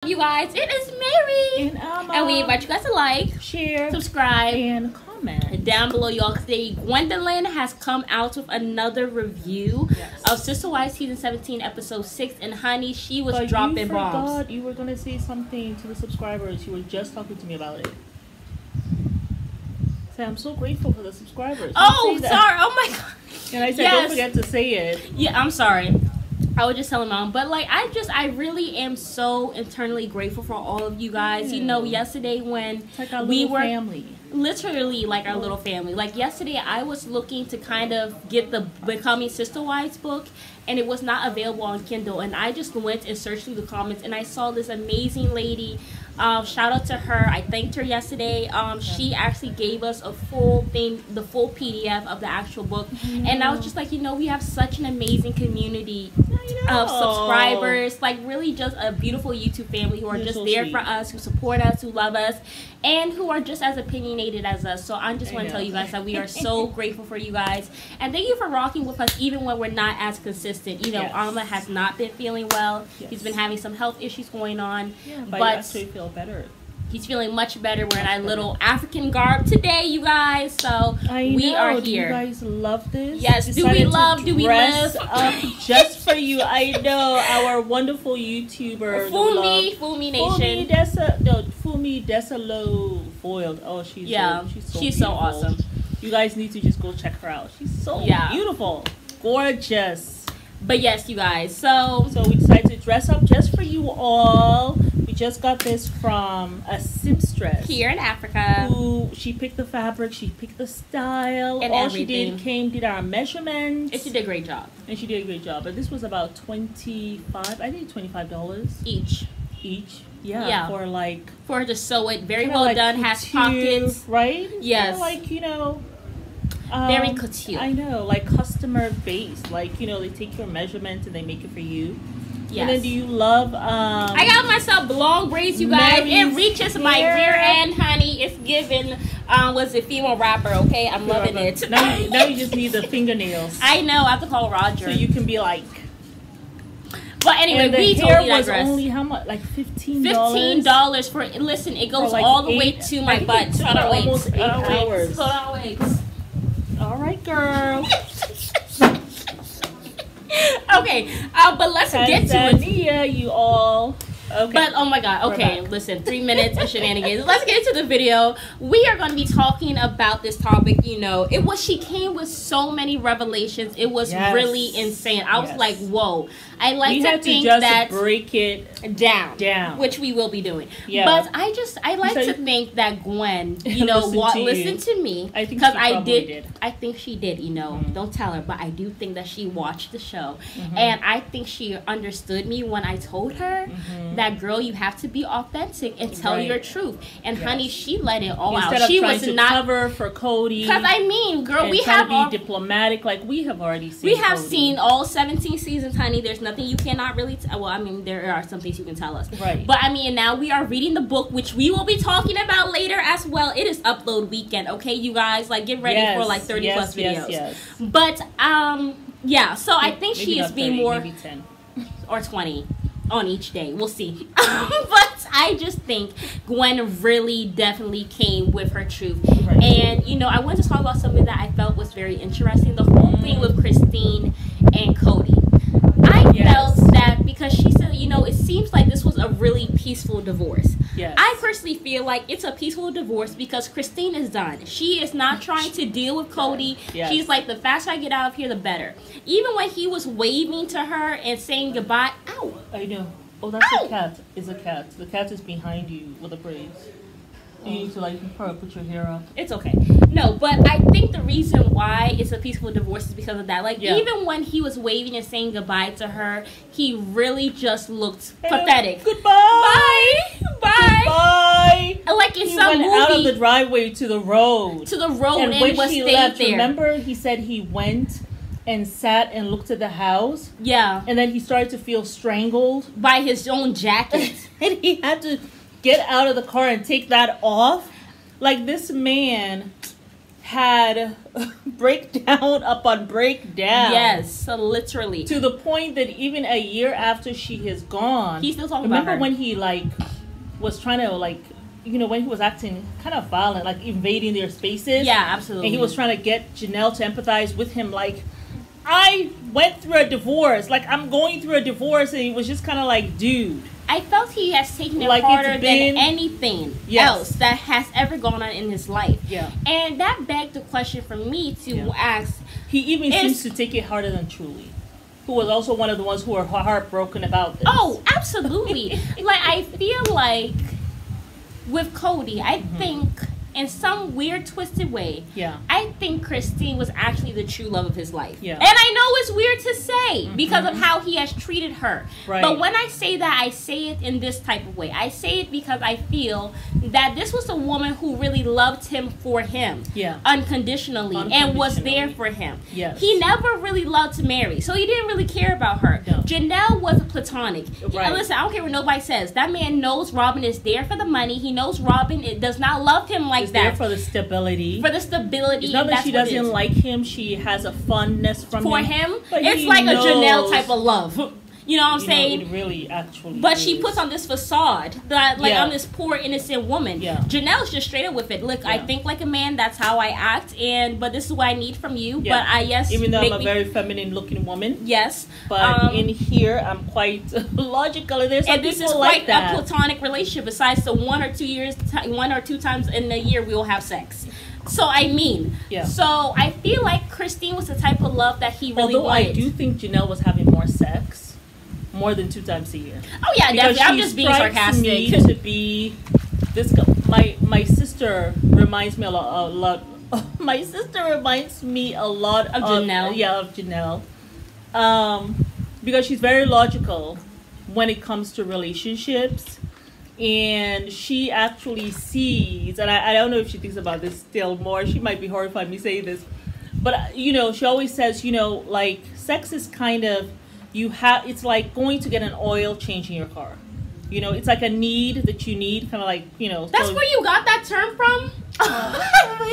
You guys, it is Mary, and we invite you guys to like, share, subscribe, and comment down below, y'all. Today, Gwendolyn has come out with another review of Sister Wives season 17, episode 6, and honey, she was dropping bombs. You were gonna say something to the subscribers. You were just talking to me about it. Say, I'm so grateful for the subscribers. Oh, sorry. Oh my god. And I said, don't forget to say it. Yeah, I'm sorry. I was just telling mom, but like I really am so internally grateful for all of you guys. You know, yesterday when it's like our we were family, literally like our little family. Like yesterday, I was looking to kind of get the Becoming Sister Wives book, and it was not available on Kindle. And I just went and searched through the comments, and I saw this amazing lady. Shout out to her. I thanked her yesterday. She actually gave us a full thing, the full PDF of the actual book. And I was just like, you know, we have such an amazing community of subscribers. Like really just a beautiful YouTube family who are just so there for us, who support us, who love us, and who are just as opinionated as us. So I just want to tell you guys that we are so grateful for you guys. And thank you for rocking with us even when we're not as consistent. You know, Alma has not been feeling well. He's been having some health issues going on. But I actually feel better. He's feeling much better. We're in our little African garb today, you guys. So we are here. Do you guys love this? Yes. Do we love? Do we live? Up just for you. I know our wonderful YouTuber. Fumi Nation. Fumi Desalo foiled. Oh, she's she's so awesome. You guys need to just go check her out. She's so beautiful, gorgeous. But yes, you guys. So we decided to dress up just for you all. We just got this from a seamstress here in Africa. Who she picked the fabric, she picked the style, and all everything. She did our measurements. And she did a great job. But this was about $25 each. Yeah. For her to sew it very well like done, has pockets. Right? Yes. Like, you know, very couture. I know, like customer based. Like, you know, they take your measurements and they make it for you. Yes. And then do you love I got myself long braids, you guys. It reaches my rear end, honey. It's given was a female rapper, okay? I'm loving it. Now you just need the fingernails. I know, I have to call Roger. So you can be like. But anyway, we totally digress. Only how much? Like $15? $15 for listen, it goes like all the way to my butt. Hold on, wait. Almost 8 hours. Hold on, wait. All right, girl. Okay, but let's get to it. You all. Okay. But oh my god, okay, listen, 3 minutes of shenanigans. Let's get into the video. We are going to be talking about this topic. You know, she came with so many revelations. It was really insane. I was like, whoa. I like to think that break it down, which we will be doing. Yeah. But I like to think that Gwen, you know, listen to me, because I think she did. You know, don't tell her, but I do think that she watched the show, and I think she understood me when I told her that, girl, you have to be authentic and tell your truth. And honey, she let it all out. She was not cover for Kody. Because I mean, girl, we have to be diplomatic. Like we have already seen. We have seen all 17 seasons, honey. There's nothing you cannot really tell. Well, I mean, there are some things you can tell us. Right. But I mean, now we are reading the book, which we will be talking about later as well. It is upload weekend, okay, you guys? Like, get ready for like 30 plus videos. But yeah. So I think she is being 30, more, maybe 10 or 20 on each day. We'll see. But I just think Gwen really definitely came with her truth. And you know, I wanted to talk about something that I felt was very interesting. The whole thing with Christine and Kody. I felt that because she said, you know, it seems like this was a really peaceful divorce. I personally feel like it's a peaceful divorce because Christine is done. She is not trying to deal with Kody. She's like, the faster I get out of here, the better. Even when he was waving to her and saying goodbye, ow. I know. Oh, that's a cat. It's a cat. The cat is behind you with the braids. You need to like probably put your hair up. It's okay. No, but I think the reason why it's a peaceful divorce is because of that. Like even when he was waving and saying goodbye to her, he really just looked pathetic. Goodbye. Bye. Like in some movie, out of the driveway to the road. And when was she left, there. Remember he said he went and sat and looked at the house. Yeah. And then he started to feel strangled by his own jacket. And he had to get out of the car and take that off. Like, this man had breakdown upon breakdown. Yes, so literally. To the point that even a year after she has gone, He's still talking about her. remember when he like was trying to like, you know, when he was acting kind of violent, like invading their spaces. Yeah, absolutely. And he was trying to get Janelle to empathize with him, like, I went through a divorce, like I'm going through a divorce, and he was just kind of like, dude. I felt he has taken it Like, harder it's been- than anything Yes. else that has ever gone on in his life. Yeah. And that begged the question for me to Yeah. ask. He even It's- seems to take it harder than Truly, who was also one of the ones who were heartbroken about this. Oh, absolutely. Like, I feel like with Kody, I think in some weird, twisted way, Yeah. I think Christine was actually the true love of his life. Yeah. And I know it's weird to say because of how he has treated her. Right. But when I say that, I say it in this type of way. I say it because I feel that this was a woman who really loved him for him. Yeah. Unconditionally. And was there for him. Yes. He never really loved to marry. So he didn't really care about her. No. Janelle was platonic. Right. And listen, I don't care what nobody says. That man knows Robin is there for the money. He knows Robin does not love him like Is that. there for the stability. For the stability. It's not that that's she what it doesn't is. like him. She has a fondness from For him. him, But it's he like a Janelle knows- type of love. You know what I'm You know, saying? it really actually But is. she puts on this facade that, like, Yeah. I'm this poor innocent woman. Yeah. Janelle's just straight up with it. Look, I Yeah. think like a man. That's how I act. But this is what I need from you. Yeah. But yes, Even though make I'm a me- very feminine looking woman. yes. But in here, I'm quite logical. There's some And this people is like quite that. a platonic relationship. Besides the 1 or 2 times in a year we will have sex. So I mean, Yeah. So I feel like Christine was the type of love that he really Although wanted. I do think Janelle was having more sex, more than 2 times a year. Oh yeah, Because definitely. I'm she just being strikes sarcastic. me to be this. My sister reminds me a lot. My sister reminds me a lot Of Janelle? Yeah, of Janelle. Because she's very logical when it comes to relationships. And she actually sees, and I don't know if she thinks about this still more. She might be horrified me saying this. But, you know, she always says, you know, like, sex is kind of, it's like going to get an oil change in your car. You know, it's like a need that you need, kind of like, you know. That's where you got that term from?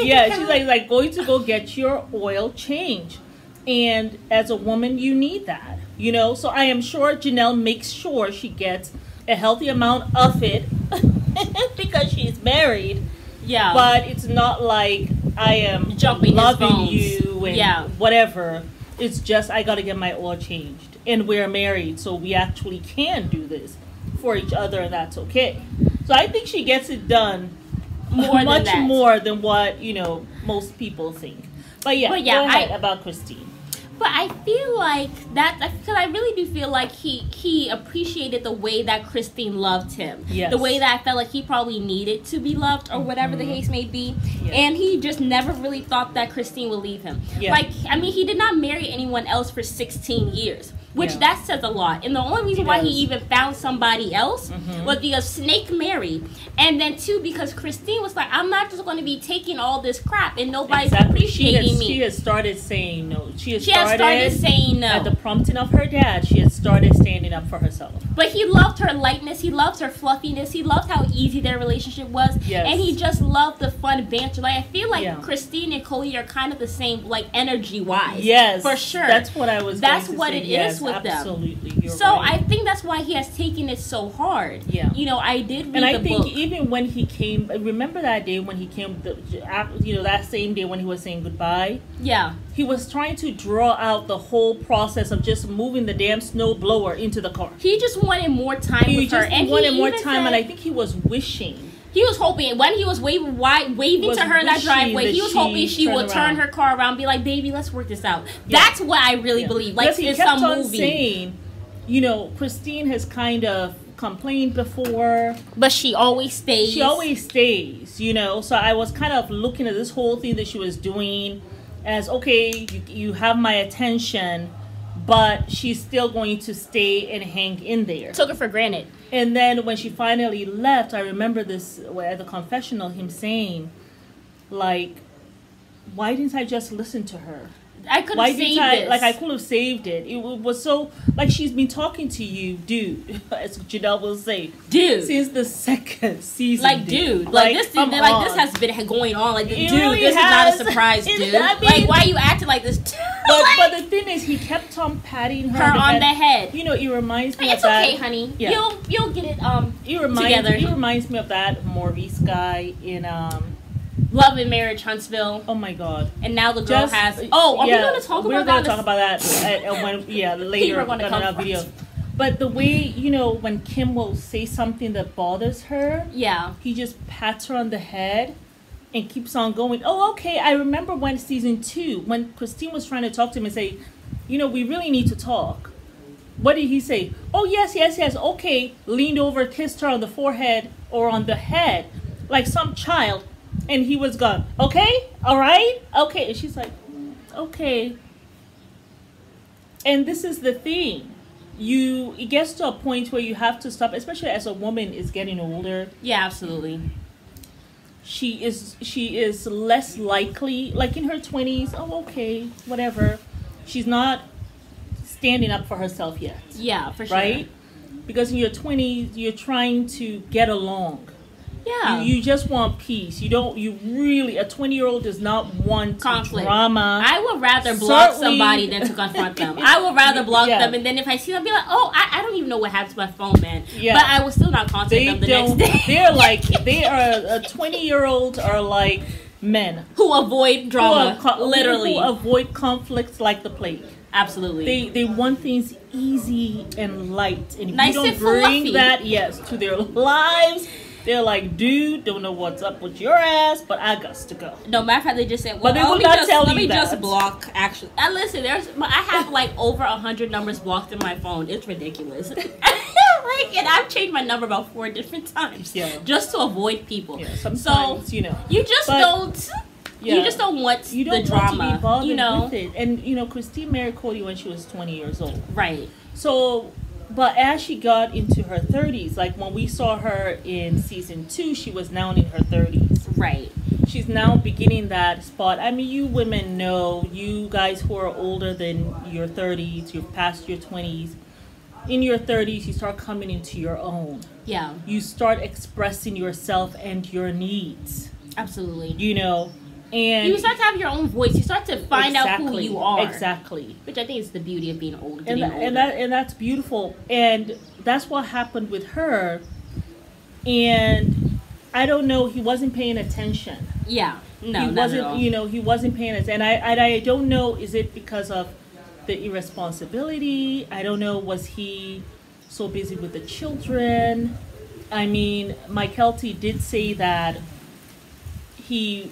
Yeah, she's like going to go get your oil change. And as a woman, you need that, you know. So I am sure Janelle makes sure she gets a healthy amount of it because she's married. Yeah. But it's not like I am Jumping his loving bones. you and whatever. It's just I got to get my oil changed. And we're married, so we actually can do this for each other, and that's okay. So I think she gets it done much more than what, you know, most people think. But yeah, go ahead about Christine. But I feel like that, because I really do feel like he appreciated the way that Christine loved him. Yes. The way that I felt like he probably needed to be loved or whatever the case may be. Yeah. And he just never really thought that Christine would leave him. Yeah. Like, I mean, he did not marry anyone else for 16 years. Which Yeah. that says a lot. And the only reason why he even found somebody else was because Snake married. And then 2, because Christine was like, I'm not just going to be taking all this crap and nobody's appreciating me. She has started saying no. She has started saying no. At the prompting of her dad, she has started standing up for herself. But he loved her lightness. He loved her fluffiness. He loved how easy their relationship was. Yes. And he just loved the fun banter. Like, I feel like Yeah. Christine and Kody are kind of the same, like, energy-wise. Yes. For sure. That's what I was That's going to what say. it Yes, is with them. Absolutely. You're So right. I think that's why he has taken it so hard. Yeah. You know, I did read And I the think book. even when he came, remember that day when he came, you know, that same day when he was saying goodbye? Yeah. He was trying to draw out the whole process of just moving the damn snow blower into the car. He just wanted more time He with her. just And wanted he more even time, said, and I think he was wishing. he was hoping, when he was waving Was to her in that wishing driveway, that he was she hoping she turn would turn around. her car around and be like, baby, let's work this out. Yeah. That's what I really believe. Like, Because he in kept some on movie. saying, you know, Christine has kind of complained before. But she always stays. She always stays, you know. So I was kind of looking at this whole thing that she was doing as, okay, you have my attention, but she's still going to stay and hang in there. took it for granted. And then when she finally left, I remember this at the confessional, him saying, like, why didn't I just listen to her? I could have saved this. Like, I could have saved it. It was so, like, she's been talking to you, dude, as Janelle will say. Dude. Since the second season. Like, dude. Like, this has been going on. Like, dude, really this has. is not a surprise, dude. I mean, like, why are you acting like this? But the thing is, he kept on patting her on the head. You know, it reminds me of that. It's okay, honey. Yeah. You'll get it together. It reminds me of that Maurice guy in Love and Marriage, Huntsville. Oh my God! And now the girl has. Oh, are we going to talk about that? We're going to talk about that later on our video. But the way, you know, when Kim will say something that bothers her, he just pats her on the head and keeps on going. Oh, okay. I remember when season 2, when Christine was trying to talk to him and say, you know, we really need to talk. What did he say? Oh, yes. Okay. Leaned over, kissed her on the forehead or on the head like some child. And he was gone. Okay? All right? Okay. And she's like, okay. And this is the thing. It gets to a point where you have to stop, especially as a woman is getting older. Yeah, absolutely. She is less likely, like in her 20s, oh, okay, whatever. She's not standing up for herself yet. Yeah, for sure. Right? Because in your 20s, you're trying to get along. Yeah. You just want peace. A 20-year-old does not want conflict. Drama. I would rather block somebody than to confront them. I would rather block them, and then if I see them, I'd be like, oh, I don't even know what happened to my phone, man. Yeah. But I will still not contact them the next day. They are a 20-year-old are like men. Who avoid drama, literally. Who avoid conflicts like the plague. Absolutely. They want things easy and light. And if nice you don't bring that, to their lives, they're like, dude, don't know what's up with your ass, but I got to go. No, matter of fact, they just said, well, but they will not tell let me that. Just block, actually. And listen, I have like over 100 numbers blocked in my phone. It's ridiculous. And I've changed my number about 4 different times just to avoid people. Yeah, sometimes, you just don't... You just don't want the drama. Want to be bothered with it. And, Christine married Kody when she was 20 years old. Right. So... But as she got into her 30s, like when we saw her in season 2, she was now in her 30s. Right. She's now beginning that spot. I mean, you women know, you guys who are older than your 30s, you're past your 20s. In your 30s, you start coming into your own. Yeah. You start expressing yourself and your needs. Absolutely. And you start to have your own voice. You start to find out who you are. Exactly. Which I think is the beauty of being older. And that's beautiful. And that's what happened with her. And I don't know, he wasn't paying attention. Yeah. No, he not wasn't, at all. He wasn't paying attention. And I don't know, is it because of the irresponsibility? I don't know, was he so busy with the children? I mean, Mike Kelty did say that he...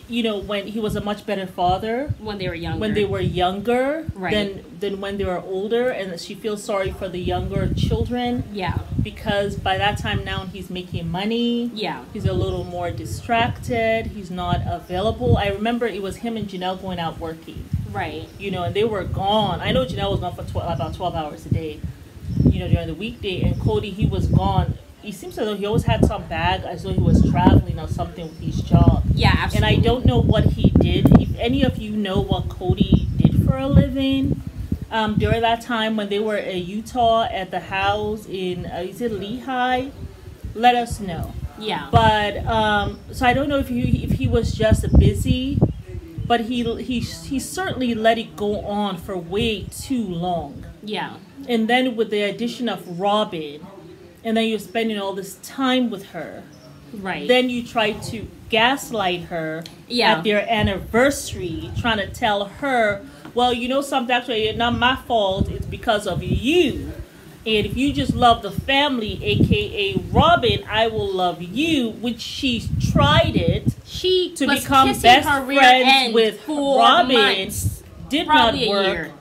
when he was a much better father when they were younger, right, than when they were older, and she feels sorry for the younger children. Yeah, because by that time now he's making money. Yeah, he's a little more distracted. He's not available. I remember it was him and Janelle going out working. Right, and they were gone. I know Janelle was gone for about 12 hours a day. During the weekday, and Kody, he was gone. It seems as though he always had some bag, as though he was traveling or something with his job. Yeah, absolutely. And I don't know what he did. If any of you know what Kody did for a living, during that time when they were in Utah at the house in, is it Lehigh? Let us know. Yeah. But, so I don't know if he was just busy, but he certainly let it go on for way too long. Yeah. And then with the addition of Robin, and then you're spending all this time with her. Right. Then you try to gaslight her at their anniversary, trying to tell her, well, something, actually, it's not my fault. It's because of you. And if you just love the family, a.k.a. Robin, I will love you, which she tried it. She to become best friends with Robin. Months, did not work.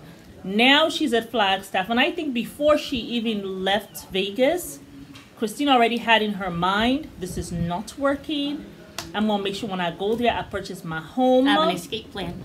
Now she's at Flagstaff. And I think before she even left Vegas, Christine already had in her mind, this is not working. I'm going to make sure when I go there, I purchase my home. I have an escape plan.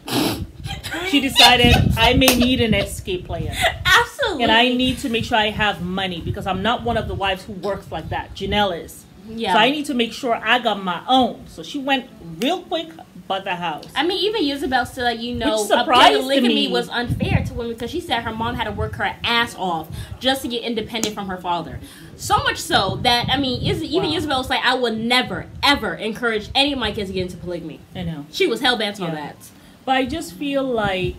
She decided I may need an escape plan. Absolutely. And I need to make sure I have money because I'm not one of the wives who works like that. Janelle is. Yeah. So I need to make sure I got my own. So she went real quick, bought the house. I mean, even Isabel said, like, you know, polygamy was unfair to women because she said her mom had to work her ass off just to get independent from her father. So much so that, I mean, even Isabel was like, I would never, ever encourage any of my kids to get into polygamy. I know. She was hell-bent on that. But I just feel like,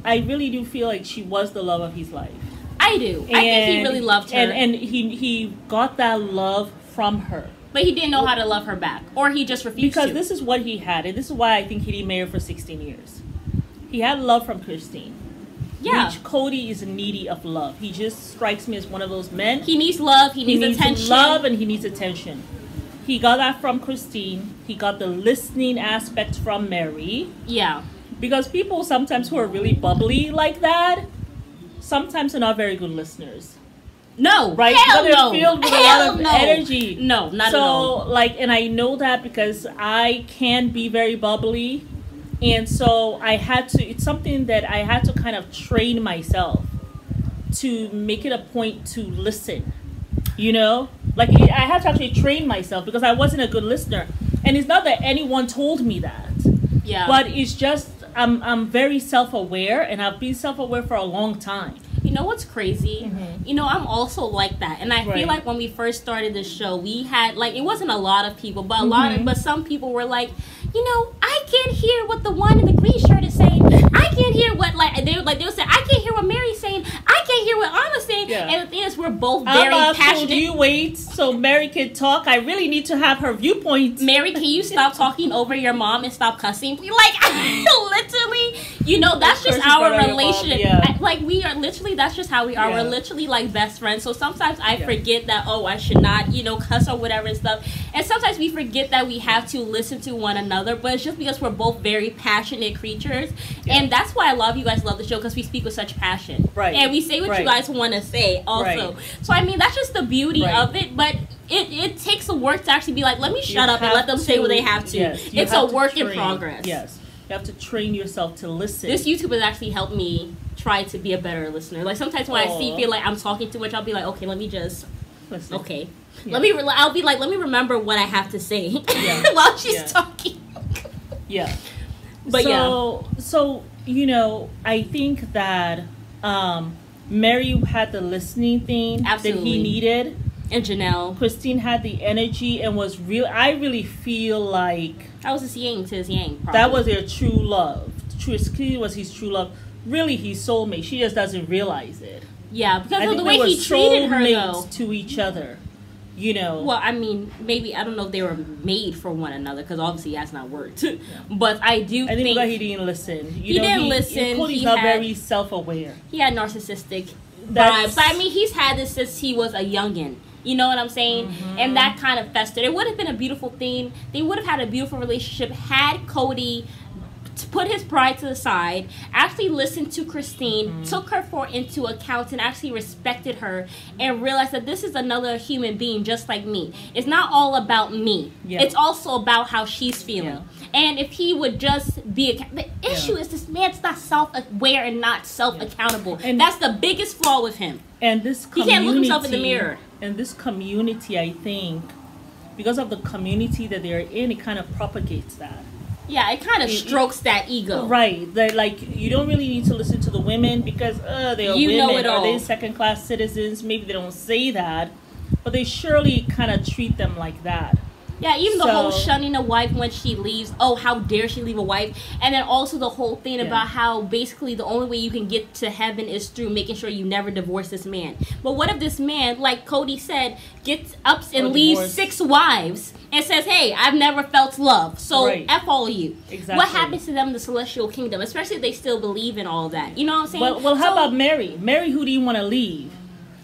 I really do feel like she was the love of his life. I do. I think he really loved her. And he got that love from her. But he didn't know how to love her back. Or he just refused because this is what he had. And this is why I think he didn't marry her for 16 years. He had love from Christine. Yeah. Which Kody is needy of love. He just strikes me as one of those men. He needs love. He needs attention. Love and he needs attention. He got that from Christine. He got the listening aspect from Mary. Yeah. Because people sometimes who are really bubbly like that, sometimes are not very good listeners. No, right? Hell they're no. filled with Hell a lot of energy. No, not at all. So, like, and I know that because I can be very bubbly, and so I had to. It's something that I had to kind of train myself to make it a point to listen. You know, like I had to actually train myself because I wasn't a good listener, and it's not that anyone told me that. Yeah. But it's just I'm very self-aware, and I've been self-aware for a long time. You know what's crazy? Mm-hmm. You know, I'm also like that. And I feel like when we first started this show, we had, like, it wasn't a lot of people, but but some people were like, you know, I can't hear what the one in the green shirt is saying. I can't hear what, they would say, I can't hear what Mary's saying. I can't hear what Anna's saying. Yeah. And the thing is, we're both very passionate. You wait so Mary can talk. I really need to have her viewpoint. Mary, can you stop talking over your mom and stop cussing? Like, literally, you know, that's just our relationship. Like, we are literally, that's just how we are. We're literally like best friends. So sometimes I forget that, oh, I should not, you know, cuss or whatever and stuff. And sometimes we forget that we have to listen to one another. But it's just because we're both very passionate creatures. And that's why a lot of you guys love the show, because we speak with such passion. Right. And we say what you guys want to say also. Right. So, I mean, that's just the beauty of it. But it takes the work to actually be like, let me shut up and let them say what they have to. Yes, it's a work in progress. Yes. You have to train yourself to listen. This YouTube has actually helped me try to be a better listener. Like, sometimes when I feel like I'm talking too much, I'll be like, okay, let me just listen. Okay. Yeah. I'll be like, let me remember what I have to say while she's talking. Yeah. But so you know, I think that Mary had the listening thing that he needed. And Janelle. Christine had the energy and was real. I really feel like that was his yang to his yang. Probably. That was their true love. Christine was his true love. Really, his soulmate. She just doesn't realize it. Yeah, because of the way he treated her, though. To each other, you know. Well, I mean, maybe I don't know if they were made for one another, because obviously that's not worked. But I think he didn't listen. He didn't listen. Cody's not very self-aware. He had narcissistic vibes. But I mean, he's had this since he was a youngin'. You know what I'm saying? Mm-hmm. And that kind of festered. It would have been a beautiful thing. They would have had a beautiful relationship had Kody put his pride to the side, actually listened to Christine, took her into account, and actually respected her, and realized that this is another human being just like me. It's not all about me. Yeah. It's also about how she's feeling. Yeah. And if he would just be... The issue is this man's not self-aware and not self-accountable. And that's the biggest flaw with him. And this community... He can't look himself in the mirror. And this community, I think, because of the community that they're in, it kind of propagates that. Yeah, it kind of strokes that ego. Right. That, like, you don't really need to listen to the women because they are women. Know it all. Are they second-class citizens? Maybe they don't say that, but they surely kind of treat them like that. Yeah, even the whole shunning a wife when she leaves. Oh, how dare she leave a wife? And then also the whole thing about how basically the only way you can get to heaven is through making sure you never divorce this man. But what if this man, like Kody said, gets up and leaves 6 wives and says, hey, I've never felt love, so F all of you. Exactly. What happens to them in the celestial kingdom, especially if they still believe in all that? You know what I'm saying? Well, how about Mary? Mary, who do you want to leave?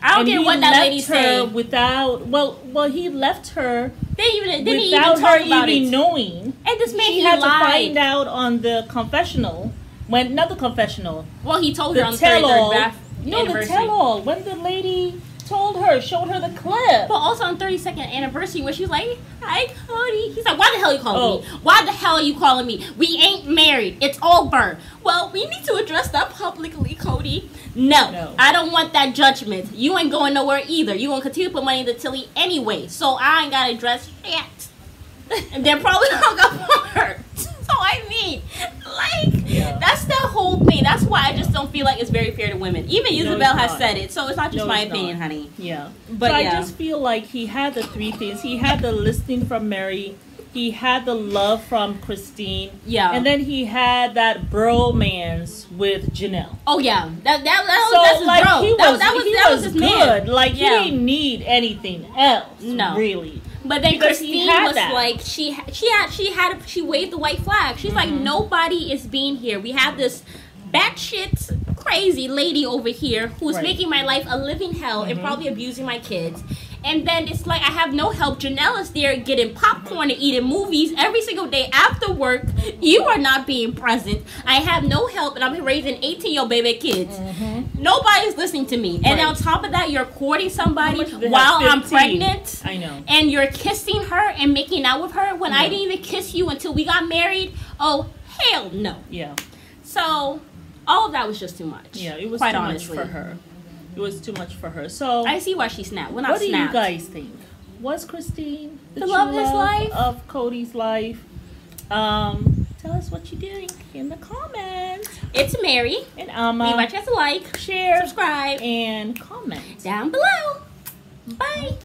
I don't care what that lady said. Without, well, he left her didn't without her even knowing. And this man, she had to find out on the confessional. Not the confessional. Well, he told her on the 33rd the tell-all. When the lady told her, showed her the clip. But also on 32nd anniversary, where she was like, hi, Kody. He's like, why the hell are you calling me? Why the hell are you calling me? We ain't married. It's over. Well, we need to address that publicly, Kody. No, I don't want that judgment. You ain't going nowhere either. You gonna continue to put money in the Tilly anyway, so I ain't gotta address shit. And then probably hung up on her. So I I mean? Like, that's the whole thing. That's why I just don't feel like it's very fair to women. Even Isabel has said it, so it's not just my opinion, honey. Yeah. But so I just feel like he had the three things. He had the listening from Mary. He had the love from Christine. Yeah. And then he had that bromance with Janelle. Oh, yeah. That's his like, bro. He was his good. man. Like, he didn't need anything else. No. Really. But then Because Christine was that. like, she waved the white flag. She's like, nobody is being here. We have this batshit crazy lady over here who's making my life a living hell and probably abusing my kids. And then it's like, I have no help. Janelle is there getting popcorn and eating movies every single day after work. You are not being present. I have no help, and I'm raising 18-year-old baby kids. Nobody's listening to me. And on top of that, you're courting somebody while I'm pregnant. I know. And you're kissing her and making out with her when I didn't even kiss you until we got married. Oh, hell no. Yeah. So, all of that was just too much. Yeah, it was quite too honestly. much for her. It was too much for her. So I see why she snapped. When I what do snapped. you guys think? Was Christine the love true of his life of Kody's life? Tell us what you think in the comments. It's Mary. And Alma. Leave a chance to like, share, subscribe, and comment down below. Bye.